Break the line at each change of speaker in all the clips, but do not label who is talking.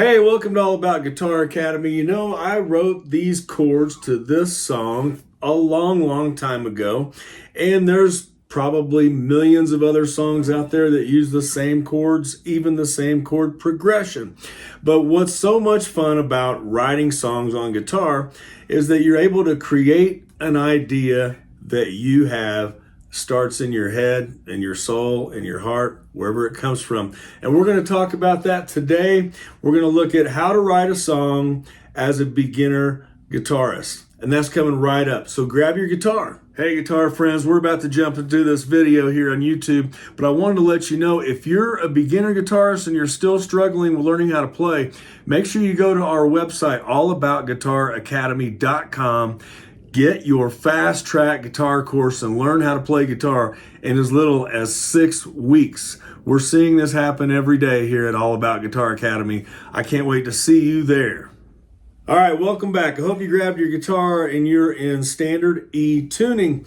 Hey, welcome to All About Guitar Academy. You know, I wrote these chords to this song a long time ago, and there's probably millions of other songs out there that use the same chords, even the same chord progression. But what's so much fun about writing songs on guitar is that you're able to create an idea that you have starts in your head, in your soul, in your heart, wherever it comes from. And we're going to talk about that today. We're going to look at how to write a song as a beginner guitarist. And that's coming right up. So grab your guitar. Hey guitar friends, we're about to jump into this video here on YouTube, but I wanted to let you know if you're a beginner guitarist and you're still struggling with learning how to play, make sure you go to our website, allaboutguitaracademy.com. Get your fast track guitar course and learn how to play guitar in as little as 6 weeks. We're seeing this happen every day here at All About Guitar Academy. I can't wait to see you there. All right, welcome back. I hope you grabbed your guitar and you're in standard E tuning.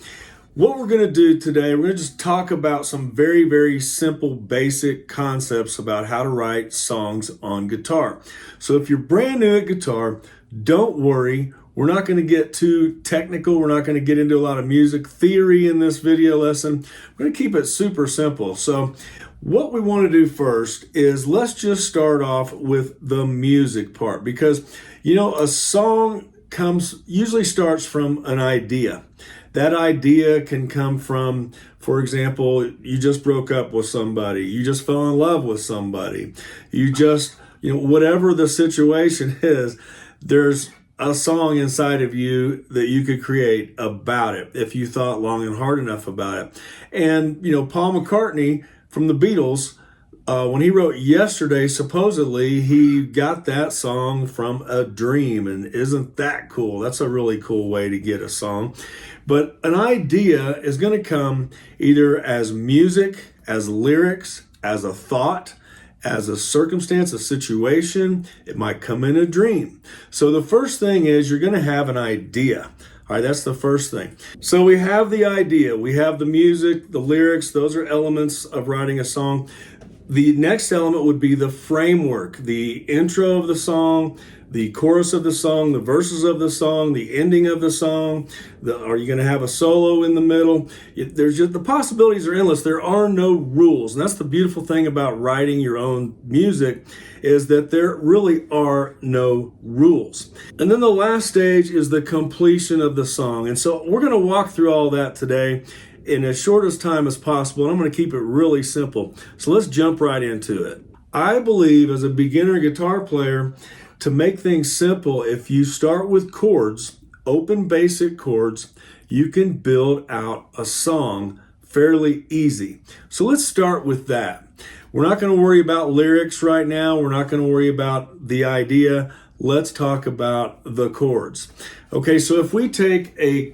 What we're going to do today, we're going to just talk about some very simple basic concepts about how to write songs on guitar. So if you're brand new at guitar, don't worry. We're not going to get too technical. We're not going to get into a lot of music theory in this video lesson. We're going to keep it super simple. So what we want to do first is let's just start off with the music part, because you know, a song usually starts from an idea. That idea can come from, for example, you just broke up with somebody, you just fell in love with somebody, whatever the situation is, there's a song inside of you that you could create about it if you thought long and hard enough about it. And, Paul McCartney from the Beatles, when he wrote Yesterday, supposedly he got that song from a dream. And isn't that cool? That's a really cool way to get a song. But an idea is going to come either as music, as lyrics, as a thought, as a circumstance, a situation. It might come in a dream. So the first thing is you're going to have an idea. All right, that's the first thing. So we have the idea, we have the music, the lyrics, those are elements of writing a song. The next element would be the framework, the intro of the song, the chorus of the song, the verses of the song, the ending of the song. Are you going to have a solo in the middle? The possibilities are endless. There are no rules. And that's the beautiful thing about writing your own music, is that there really are no rules. And then the last stage is the completion of the song. And so we're going to walk through all that today in as short as time as possible. And I'm going to keep it really simple. So let's jump right into it. I believe as a beginner guitar player, to make things simple, if you start with chords, open basic chords, you can build out a song fairly easy. So let's start with that. We're not going to worry about lyrics right now. We're not going to worry about the idea. Let's talk about the chords. Okay, so if we take a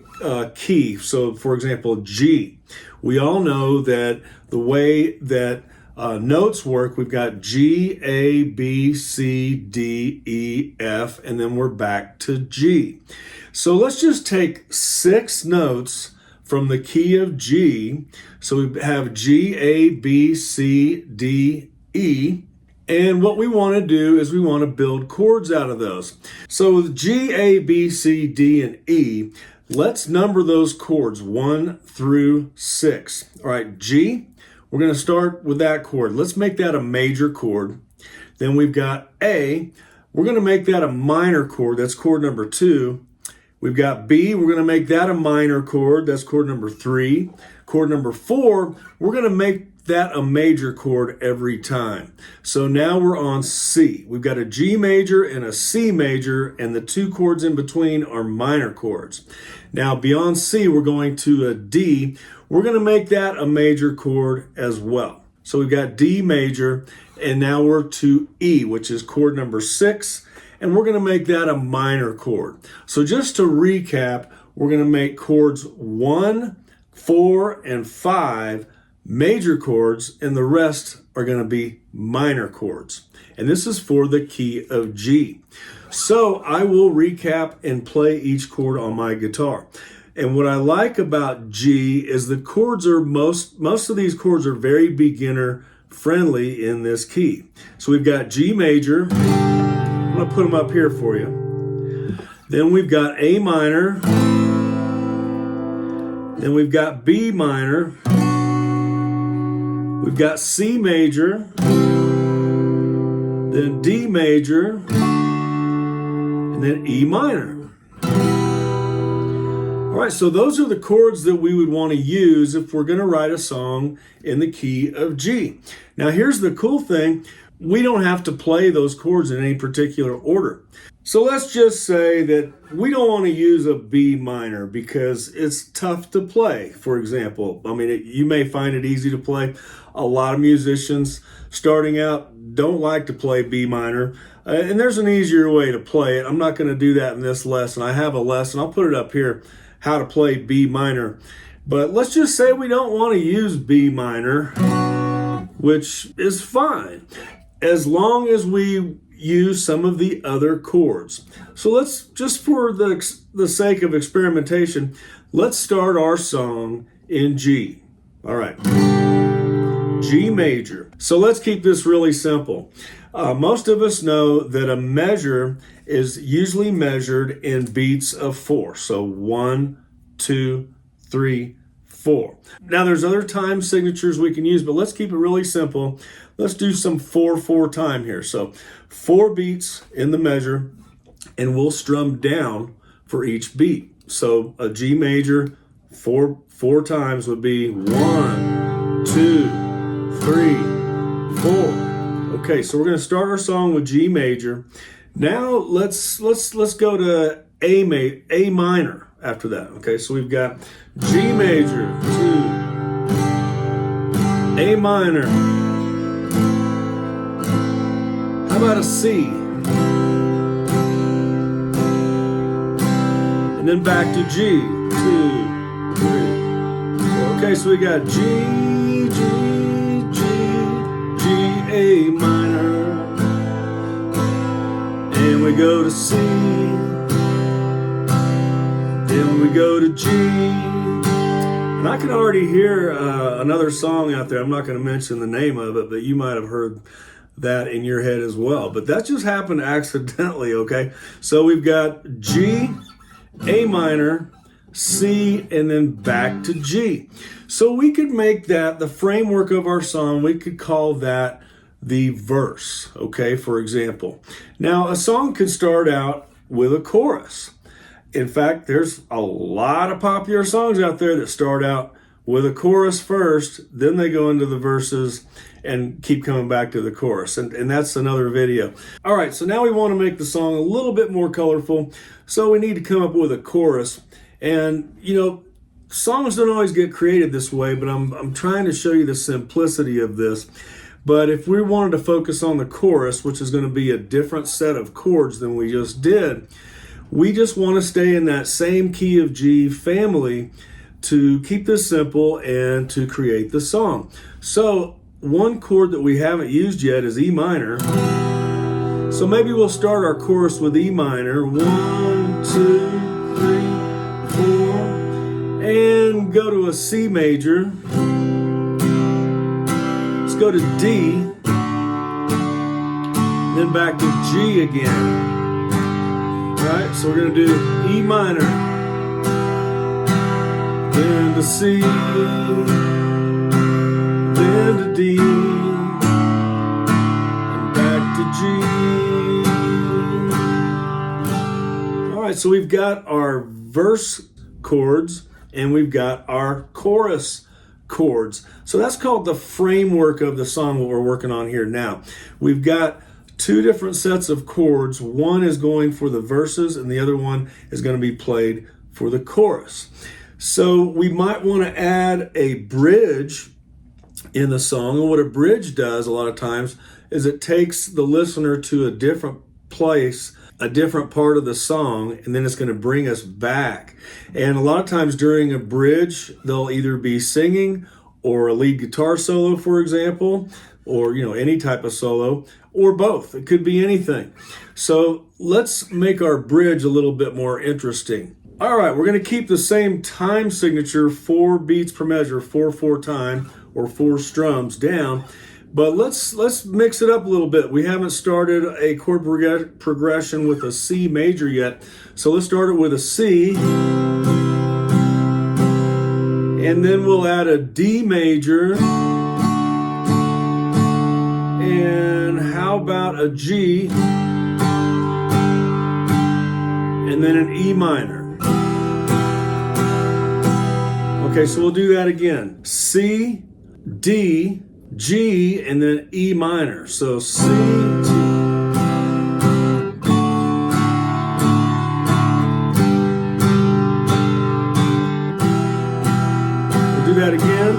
key, so for example, G, we all know that the way that notes work, we've got G, A, B, C, D, E, F, and then we're back to G. So let's just take 6 notes from the key of G. So we have G, A, B, C, D, E. And what we want to do is we want to build chords out of those. So with G, A, B, C, D, and E, let's number those chords 1 through 6. All right, G. We're going to start with that chord. Let's make that a major chord. Then we've got A. We're going to make that a minor chord. That's chord number 2. We've got B. We're going to make that a minor chord. That's chord number 3. Chord number 4, we're going to make that a major chord every time. So now we're on C. We've got a G major and a C major, and the 2 chords in between are minor chords. Now beyond C, we're going to a D. We're going to make that a major chord as well. So we've got D major, and now we're to E, which is chord number 6, and we're going to make that a minor chord. So just to recap, we're going to make chords 1, 4, and 5 major chords, and the rest are going to be minor chords. And this is for the key of G. So I will recap and play each chord on my guitar. And what I like about G is the chords are most of these chords are very beginner friendly in this key. So we've got G major, I'm going to put them up here for you. Then we've got A minor. Then we've got B minor. We've got C major. Then D major. And then E minor. All right, so those are the chords that we would want to use if we're going to write a song in the key of G. Now, here's the cool thing. We don't have to play those chords in any particular order. So let's just say that we don't want to use a B minor because it's tough to play, for example. I mean, you may find it easy to play. A lot of musicians starting out don't like to play B minor. And there's an easier way to play it. I'm not going to do that in this lesson. I have a lesson. I'll put it up here, how to play B minor. But let's just say we don't want to use B minor, which is fine, as long as we use some of the other chords. So let's, just for the sake of experimentation, let's start our song in G. All right, G major. So let's keep this really simple. Most of us know that a measure is usually measured in beats of 4. So 1, 2, 3, 4. Now there's other time signatures we can use, but let's keep it really simple. Let's do some 4/4 time here. So 4 beats in the measure, and we'll strum down for each beat. So a G major, four times would be 1, 2, 3, 4. Okay, so we're going to start our song with G major. Now let's go to A minor after that. Okay, so we've got G major, 2, A minor. How about a C? And then back to G, 2, 3, 4. Okay, so we got G, G, G, G, A minor. And we go to C. Then we go to G. And I can already hear another song out there. I'm not going to mention the name of it, but you might have heard that in your head as well. But that just happened accidentally, okay? So we've got G, A minor, C, and then back to G. So we could make that the framework of our song. We could call that the verse, okay, for example. Now, a song could start out with a chorus. In fact, there's a lot of popular songs out there that start out with a chorus first, then they go into the verses and keep coming back to the chorus. And that's another video. All right, so now we want to make the song a little bit more colorful. So we need to come up with a chorus. And, you know, songs don't always get created this way, but I'm trying to show you the simplicity of this. But if we wanted to focus on the chorus, which is going to be a different set of chords than we just did, we just want to stay in that same key of G family to keep this simple and to create the song. So one chord that we haven't used yet is E minor. So maybe we'll start our chorus with E minor. 1, 2, 3, 4. And go to a C major. Let's go to D. Then back to G again. All right, so we're going to do E minor. Then to C. Then to D. And back to G. All right, so we've got our verse chords and we've got our chorus chords. So that's called the framework of the song, what we're working on here now. We've got 2 different sets of chords. One is going for the verses and the other one is going to be played for the chorus. So we might want to add a bridge in the song. And what a bridge does a lot of times is it takes the listener to a different place, a different part of the song, and then it's going to bring us back. And a lot of times during a bridge, they'll either be singing or a lead guitar solo, for example, or, you know, any type of solo, or both. It could be anything. So let's make our bridge a little bit more interesting. All right, we're going to keep the same time signature, 4 beats per measure, 4/4 time, or 4 strums down. But let's mix it up a little bit. We haven't started a chord progression with a C major yet. So let's start it with a C. And then we'll add a D major. And how about a G? And then an E minor. Okay, so we'll do that again. C, D, G, and then E minor. So C, G. We'll do that again.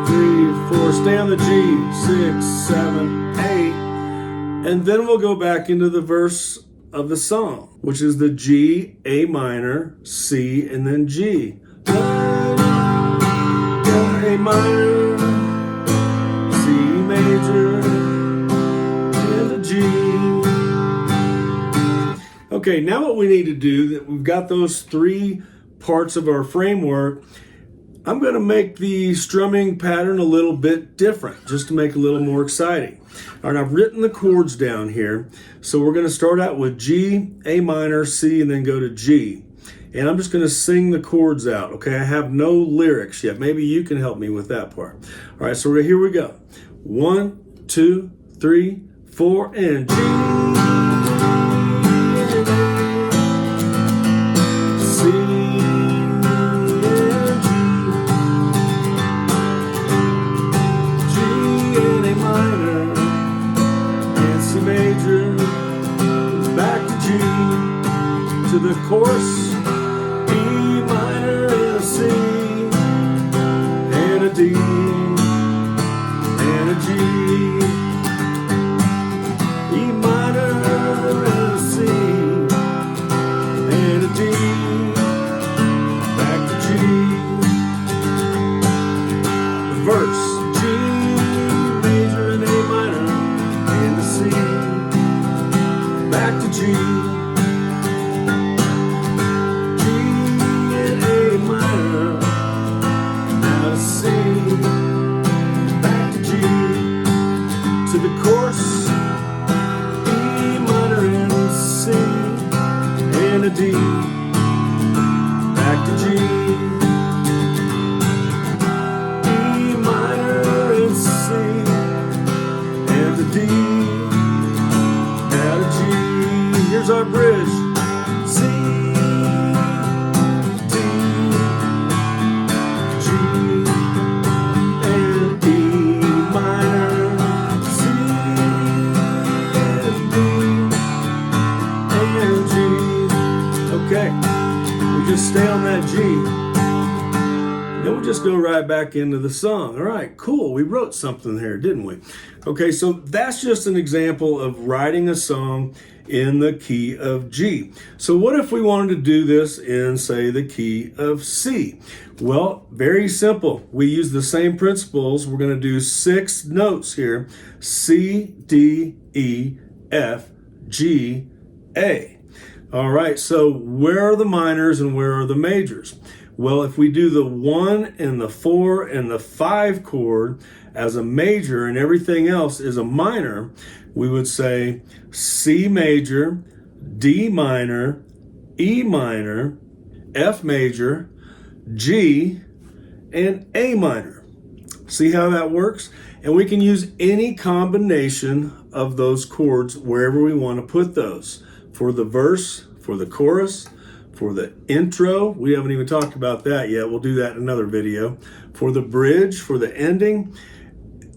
3, 4, stay on the G, 6, 7, 8. And then we'll go back into the verse of the song, which is the G, A minor, C, and then G. A minor, C major, and a G. Okay, now what we need to do, that we've got those 3 parts of our framework, I'm going to make the strumming pattern a little bit different, just to make it a little more exciting. All right, I've written the chords down here. So we're going to start out with G, A minor, C, and then go to G. And I'm just going to sing the chords out, okay? I have no lyrics yet. Maybe you can help me with that part. All right, so here we go. 1, 2, 3, 4, and G. To the chorus, E minor and a C, and a D, and a G. E minor and a C, and a D, back to G. The verse, G major and A minor, and a C, back to G. To the chorus, E minor and C, and a D, back to G. E minor and C, and a D, out of G. Here's our bridge. C, D, G, and E minor. Okay, we just stay on that G. Then we'll just go right back into the song. All right, cool. We wrote something here, didn't we? Okay, so that's just an example of writing a song in the key of G. So what if we wanted to do this in, say, the key of C? Well, very simple. We use the same principles. We're going to do 6 notes here. C, D, E, F, G, A. All right, so where are the minors and where are the majors? Well, if we do the 1 and the 4 and the 5 chord as a major and everything else is a minor, we would say C major, D minor, E minor, F major, G, and A minor. See how that works? And we can use any combination of those chords wherever we want to put those. For the verse, for the chorus, for the intro, we haven't even talked about that yet. We'll do that in another video. For the bridge, for the ending,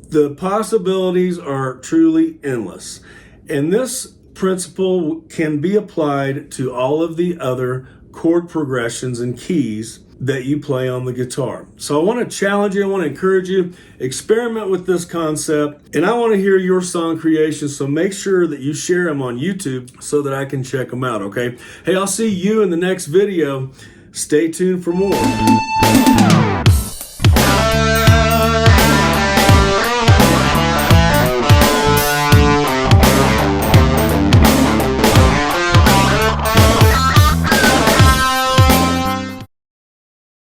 the possibilities are truly endless. And this principle can be applied to all of the other chord progressions and keys that you play on the guitar. So I want to challenge you, I want to encourage you, experiment with this concept, and I want to hear your song creations, so make sure that you share them on YouTube so that I can check them out, okay? Hey, I'll see you in the next video. Stay tuned for more.